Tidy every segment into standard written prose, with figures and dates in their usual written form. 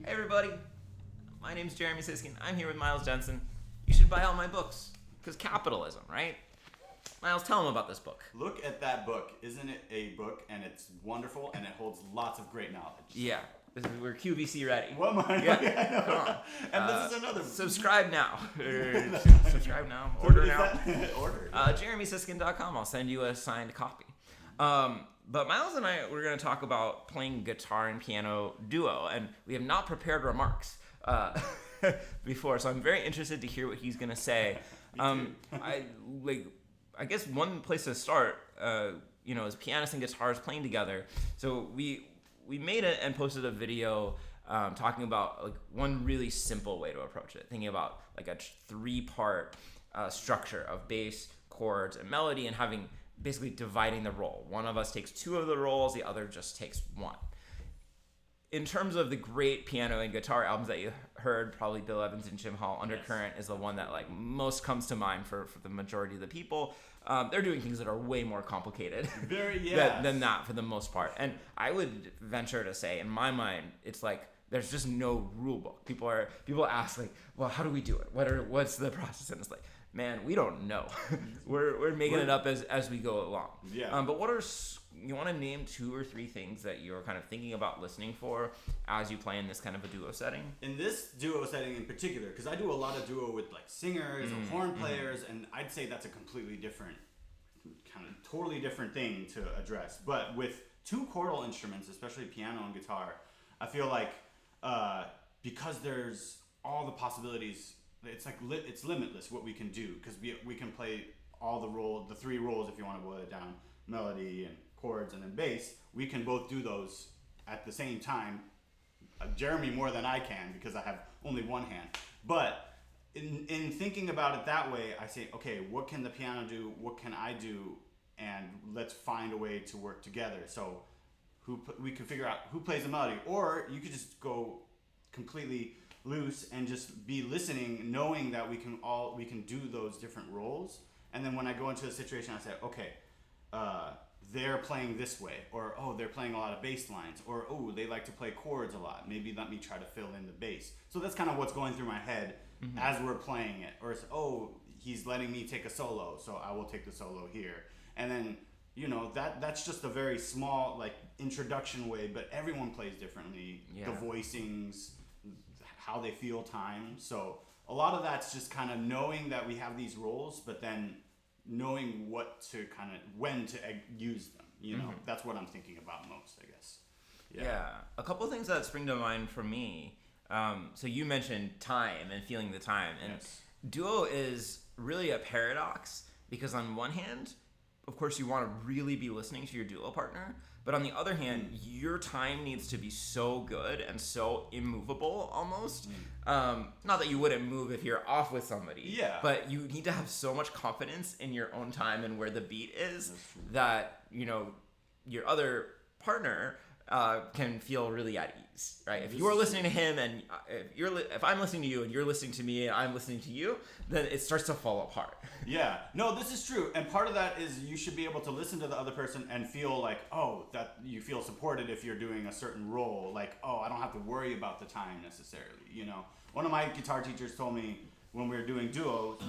Hey everybody, my name's Jeremy Siskind. I'm here with Miles Jensen. You should buy all my books, because capitalism, right? Miles, tell them about this book. Look at that book. Isn't it a book? And it's wonderful, and it holds lots of great knowledge. Yeah, we're QVC ready. What mine? Yeah, come on. And this is another. Subscribe now. Subscribe now. Order now. Order. JeremySiskind.com. I'll send you a signed copy. But Miles and I, we're going to talk about playing guitar and piano duo, and we have not prepared remarks before, so I'm very interested to hear what he's going to say. I guess one place to start, is pianist and guitarist playing together. So we made it and posted a video talking about one really simple way to approach it, thinking about a 3-part structure of bass, chords, and melody, and having basically dividing the role. One of us takes 2 of the roles, the other just takes 1. In terms of the great piano and guitar albums that you heard, probably Bill Evans and Jim Hall, Undercurrent is the one that most comes to mind for the majority of the people. They're doing things that are way more complicated than that for the most part. And I would venture to say, in my mind, it's there's just no rule book. People ask well, how do we do it? What's the process? And it's man, we don't know. we're making it up as we go along. Yeah. But you want to name 2 or 3 things that you're kind of thinking about listening for as you play in this kind of a duo setting? In this duo setting in particular, because I do a lot of duo with singers or horn players, and I'd say that's a completely different, totally different thing to address. But with 2 chordal instruments, especially piano and guitar, I feel because there's all the possibilities. It's limitless what we can do, because we can play all the 3 roles if you want to boil it down: melody and chords and then bass. We can both do those at the same time. Jeremy more than I can, because I have only one hand. But in thinking about it that way, I say, okay, what can the piano do? What can I do? And let's find a way to work together. So we can figure out who plays the melody, or you could just go completely loose and just be listening, knowing that we can do those different roles. And then when I go into a situation, I say, okay, they're playing this way, or they're playing a lot of bass lines, or they like to play chords a lot, maybe let me try to fill in the bass. So that's kind of what's going through my head as we're playing it. Or it's, he's letting me take a solo, so I will take the solo here. And then that's just a very small introduction way, but everyone plays differently. The voicings, how they feel time. So a lot of that's just kind of knowing that we have these roles, but then knowing when to use them. That's what I'm thinking about most, I guess. Yeah. A couple of things that spring to mind for me. So you mentioned time and feeling the time, and duo is really a paradox, because on one hand, of course, you want to really be listening to your duo partner, but on the other hand, your time needs to be so good and so immovable almost. Not that you wouldn't move if you're off with somebody, but you need to have so much confidence in your own time and where the beat is that, your other partner can feel really at ease, right? If you're listening to him and if I'm listening to you and you're listening to me and I'm listening to you, then it starts to fall apart. Yeah, no, this is true. And part of that is you should be able to listen to the other person and feel that you feel supported if you're doing a certain role. I don't have to worry about the time necessarily, One of my guitar teachers told me when we were doing duos,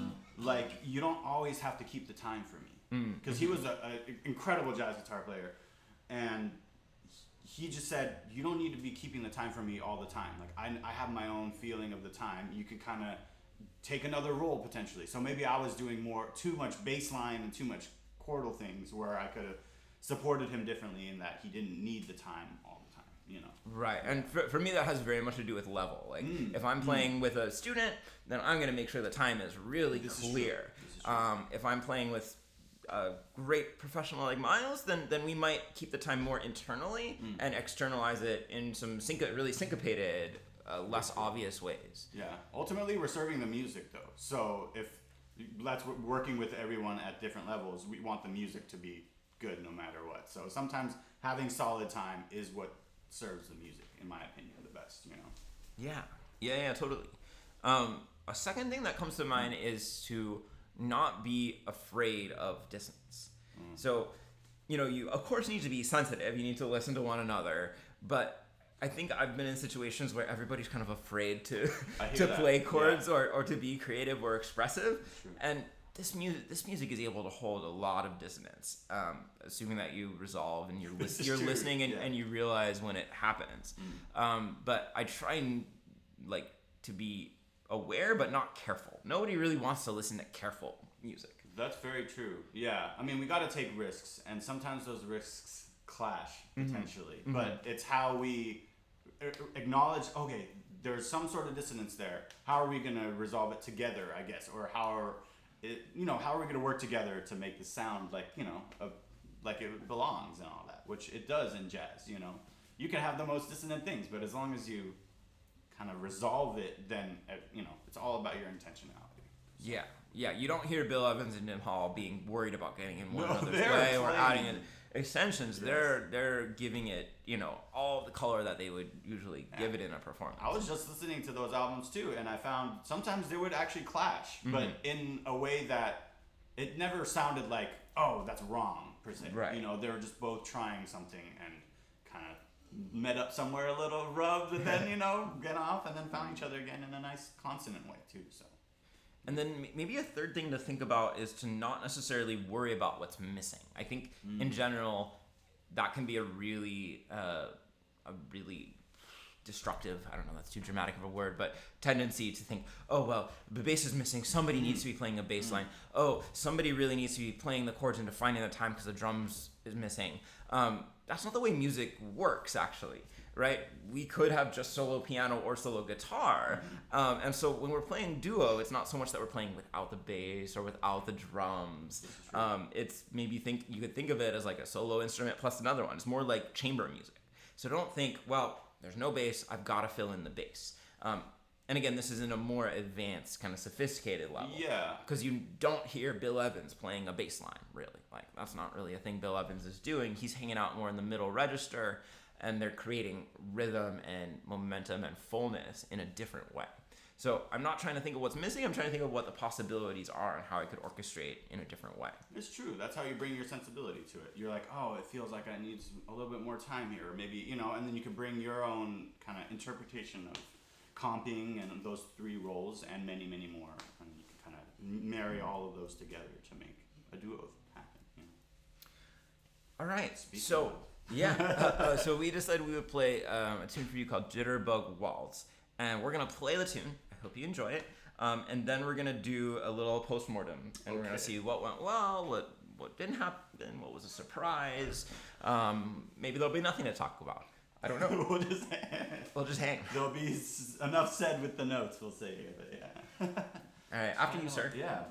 you don't always have to keep the time for me. Because he was an incredible jazz guitar player. And he just said, you don't need to be keeping the time for me all the time. I have my own feeling of the time. You could kind of take another role potentially. So maybe I was doing too much bass line and too much chordal things, where I could have supported him differently in that he didn't need the time all the time, Right. And for me, that has very much to do with level. If I'm playing with a student, then I'm going to make sure the time is really clear. If I'm playing with a great professional like Miles, then we might keep the time more internally and externalize it in some really syncopated, less obvious ways. Yeah. Ultimately, we're serving the music, though. So if that's working with everyone at different levels, we want the music to be good no matter what. So sometimes having solid time is what serves the music, in my opinion, the best. Yeah, totally. A second thing that comes to mind is to not be afraid of dissonance. So, you of course need to be sensitive. You need to listen to one another, but I think I've been in situations where everybody's kind of afraid to I hear to that. play chords or to be creative or expressive, True. and this music is able to hold a lot of dissonance, assuming that you resolve and you're True. listening Yeah. and you realize when it happens. But I try and like to be aware but not careful. Nobody really wants to listen to careful music. That's very true. Yeah, I mean, we got to take risks, and sometimes those risks clash potentially. But it's how we acknowledge. Okay, there's some sort of dissonance there. How are we going to resolve it together? I guess, or how are we going to work together to make the sound like like it belongs and all that, which it does in jazz. You can have the most dissonant things, but as long as you kind of resolve it, then it's all about your intentionality. Yeah, you don't hear Bill Evans and Nim Hall being worried about getting in one No, another's they're way or playing. adding in extensions. Yes. They're giving it, all the color that they would usually give it in a performance. I was just listening to those albums too, and I found sometimes they would actually clash, but in a way that it never sounded like, oh, that's wrong per se. Right. They were just both trying something and kind of met up somewhere a little, rubbed, and then get off, and then found each other again in a nice consonant way too. So. And then maybe a third thing to think about is to not necessarily worry about what's missing. I think in general, that can be a really destructive, I don't know, that's too dramatic of a word, but tendency to think, oh, well, the bass is missing. Somebody needs to be playing a bass line. Oh, somebody really needs to be playing the chords and defining the time because the drums is missing. That's not the way music works, actually. Right? We could have just solo piano or solo guitar. And so when we're playing duo, it's not so much that we're playing without the bass or without the drums. It's maybe you could think of it as like a solo instrument plus another one. It's more like chamber music. So don't think, well, there's no bass, I've got to fill in the bass. And again, this is in a more advanced, kind of sophisticated level. Yeah. Because you don't hear Bill Evans playing a bass line, really. Like, that's not really a thing Bill Evans is doing. He's hanging out more in the middle register, and they're creating rhythm and momentum and fullness in a different way. So I'm not trying to think of what's missing. I'm trying to think of what the possibilities are and how I could orchestrate in a different way. It's true. That's how you bring your sensibility to it. You're like, oh, it feels like I need a little bit more time here. Or maybe, and then you can bring your own kind of interpretation of comping and those three roles and many, many more. And you can kind of marry all of those together to make a duo happen. All right. Speaking So... of- Yeah, so we decided we would play a tune for you called Jitterbug Waltz, and we're gonna play the tune. I hope you enjoy it, and then we're gonna do a little postmortem, and we're gonna see what went well, what didn't happen, what was a surprise. Maybe there'll be nothing to talk about. I don't know. We'll just hang. There'll be enough said with the notes, we'll say here, but yeah. All right, after you, sir. Yeah.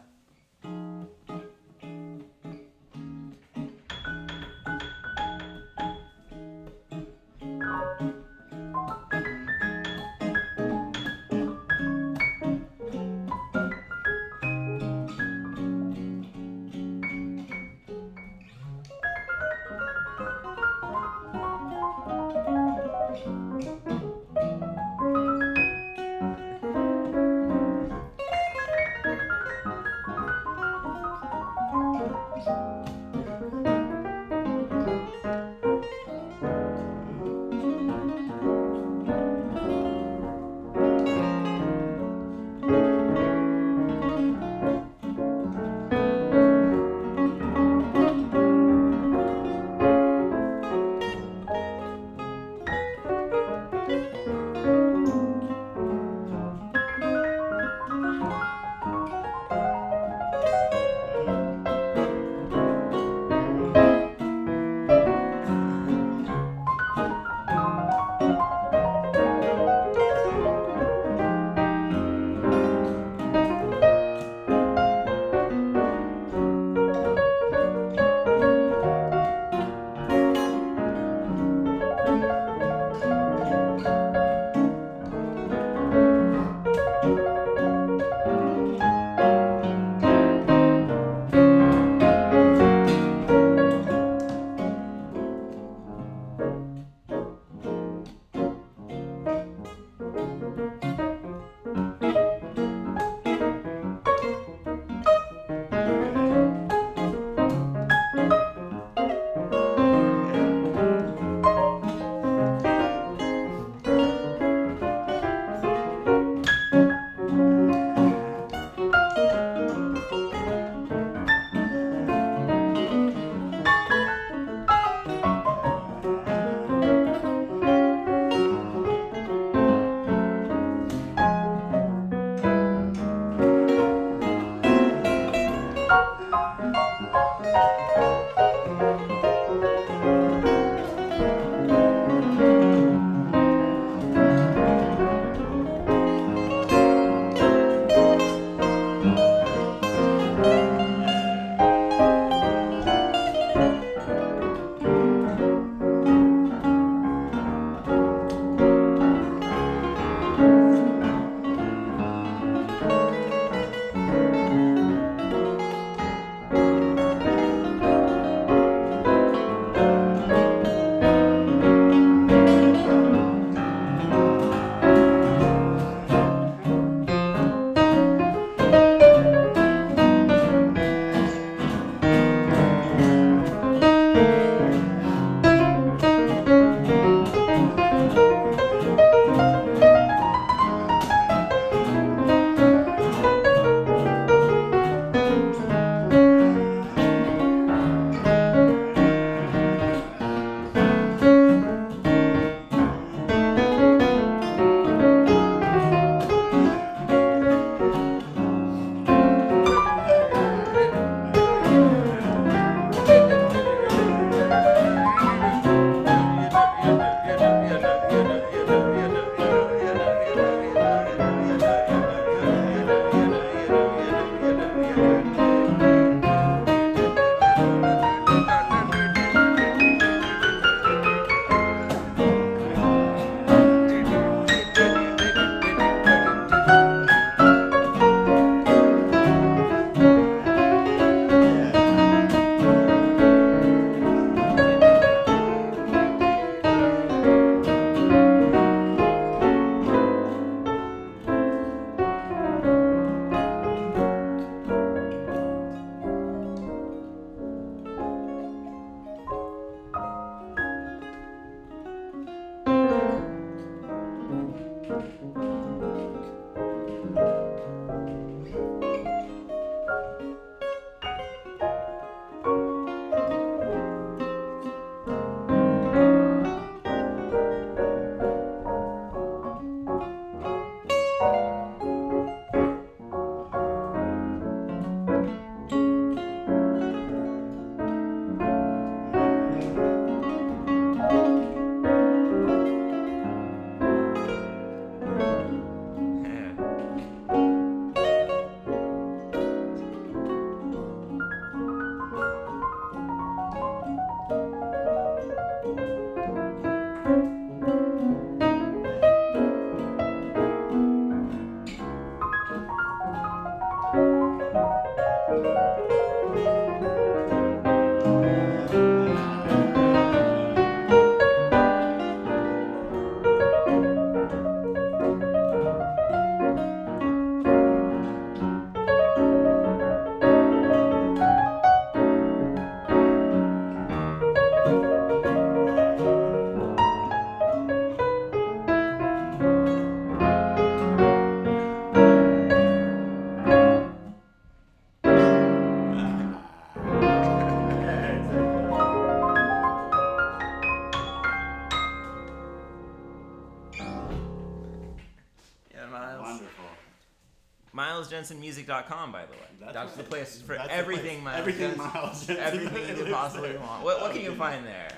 MilesJensenMusic.com, by the way. That's the place for That's everything Miles Everything Jensen. Miles Jensen. Everything you could possibly want. What can you find there?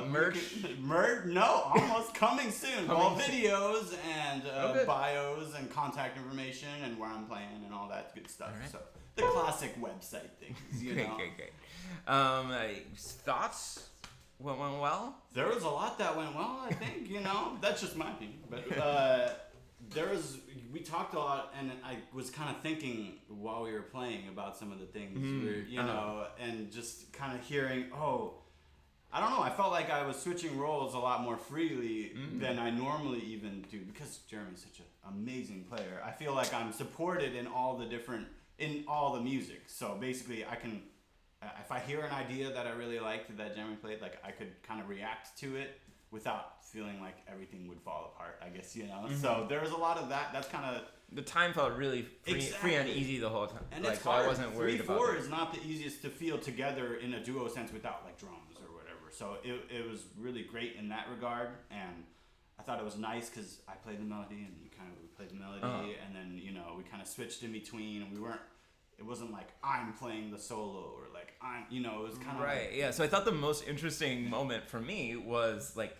Merch? Merch? No, almost coming soon. All videos and bios and contact information and where I'm playing and all that good stuff. Right. So the classic website things, you know. Great. Thoughts? Went well? There was a lot that went well, I think, you know. That's just my opinion. But we talked a lot, and I was kind of thinking while we were playing about some of the things, you know, and just kind of hearing, I don't know, I felt like I was switching roles a lot more freely than I normally even do, because Jeremy's such an amazing player. I feel like I'm supported in all the music. So basically I can, if I hear an idea that I really liked that Jeremy played, like I could kind of react to it without feeling like everything would fall apart, I guess, you know. So there was a lot of that. That's kind of... The time felt really free and easy the whole time. And it's hard. I wasn't worried about it. 3/4 is not the easiest to feel together in a duo sense without like drums or whatever. So it was really great in that regard. And I thought it was nice because I played the melody and you kind of played the melody. And then, you know, we kind of switched in between. And it wasn't like I'm playing the solo or like I'm, you know, it was kind of right. Yeah. So I thought the most interesting moment for me was like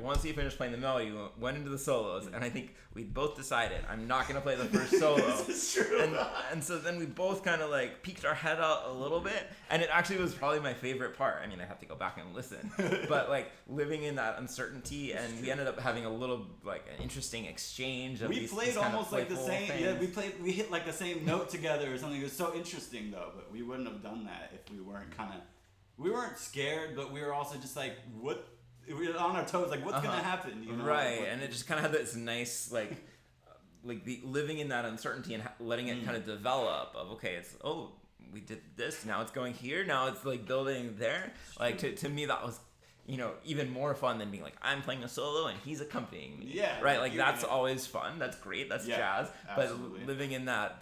once you finished playing the melody, you went into the solos, and I think we both decided I'm not gonna play the first solo. This is true. And so then we both kind of like peeked our head out a little bit, and it actually was probably my favorite part. I mean, I have to go back and listen, but like living in that uncertainty, and we ended up having a little like an interesting exchange. We played almost like the same. Things. Yeah, we hit like the same note together or something. It was so interesting though, but we wouldn't have done that if we weren't we weren't scared, but we were also just like, what? We were on our toes, like what's gonna happen? You know? Right, and it just kind of had this nice like the living in that uncertainty and letting it kind of develop. Of okay, it's we did this, now it's going here, now it's like building there. Like to me that was, you know, even more fun than being like I'm playing a solo and he's accompanying me. Yeah, right. Like that's always fun. That's great. That's jazz. Absolutely. But living in that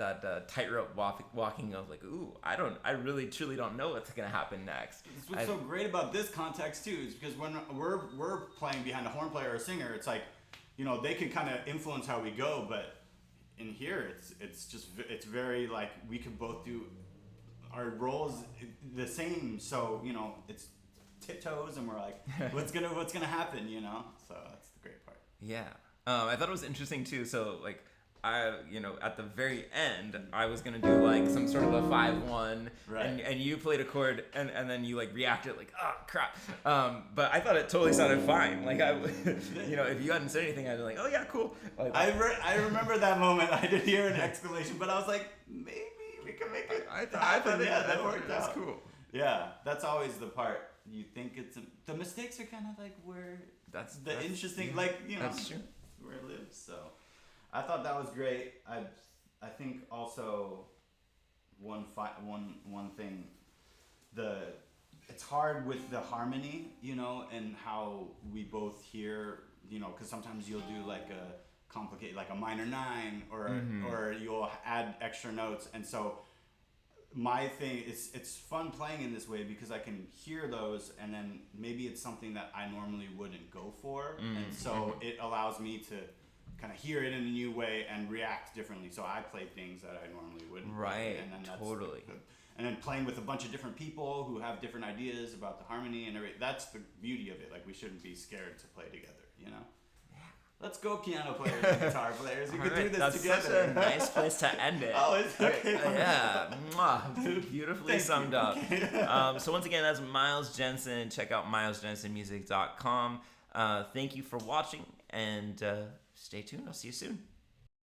tightrope walking of like, I really truly don't know what's gonna happen next. What's so great about this context too is because when we're playing behind a horn player or a singer, it's like, you know, they can kind of influence how we go, but in here it's very like we can both do our roles the same. So you know it's tiptoes and we're like what's gonna happen, you know. So that's the great part. Yeah. I thought it was interesting too. So like I, you know, at the very end I was gonna do like some sort of a 5/1 and you played a chord and then you like reacted like crap, but I thought it totally sounded fine. Like I you know, if you hadn't said anything I'd be like yeah, cool. Like, I remember that moment. I did hear an exclamation, but I was like maybe we can make it I thought that worked out. That's cool. Yeah, that's always the part. You think the mistakes are kind of like where that's interesting, like, you know, that's true. Where it lives. So I thought that was great. I think also one thing, it's hard with the harmony, you know, and how we both hear, you know, because sometimes you'll do like a complicated, like a minor 9 or you'll add extra notes, and so my thing is it's fun playing in this way because I can hear those and then maybe it's something that I normally wouldn't go for, and so it allows me to kind of hear it in a new way and react differently. So I play things that I normally wouldn't. Right, and then totally. And then playing with a bunch of different people who have different ideas about the harmony and everything. That's the beauty of it. Like we shouldn't be scared to play together, you know? Let's go, piano players and guitar players. We could do this together. That's such a nice place to end it. Oh, it's okay. Yeah. Beautifully summed up. So once again, that's Miles Jensen. Check out milesjensenmusic.com. Thank you for watching, and stay tuned. I'll see you soon.